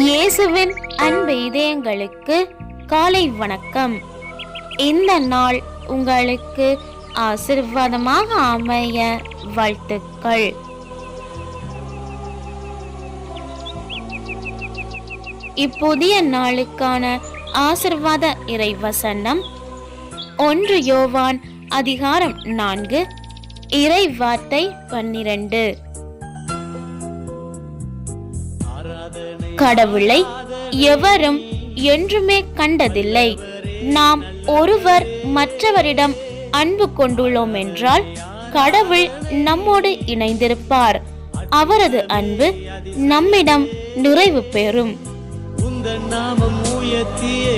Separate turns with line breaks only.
இயேசுவின் அன்பு இதயங்களுக்கு காலை வணக்கம். இந்த நாள் உங்களுக்கு ஆசீர்வாதமாக அமைய வாழ்த்துக்கள். இப்புதிய நாளுக்கான ஆசீர்வாத இறைவசனம் 1 யோவான் அதிகாரம் 4 இறை வார்த்தை 12. கடவுளை எவரும் என்றுமே கண்டதில்லை. நாம் ஒருவர் மற்றவரிடம் அன்பு கொண்டுள்ளோம் என்றால் கடவுள் நம்மோடு இணைந்திருப்பார். அவரது அன்பு நம்மிடம் நிறைவு பெறும்.
உந்தன் நாமம் உயர்த்தியே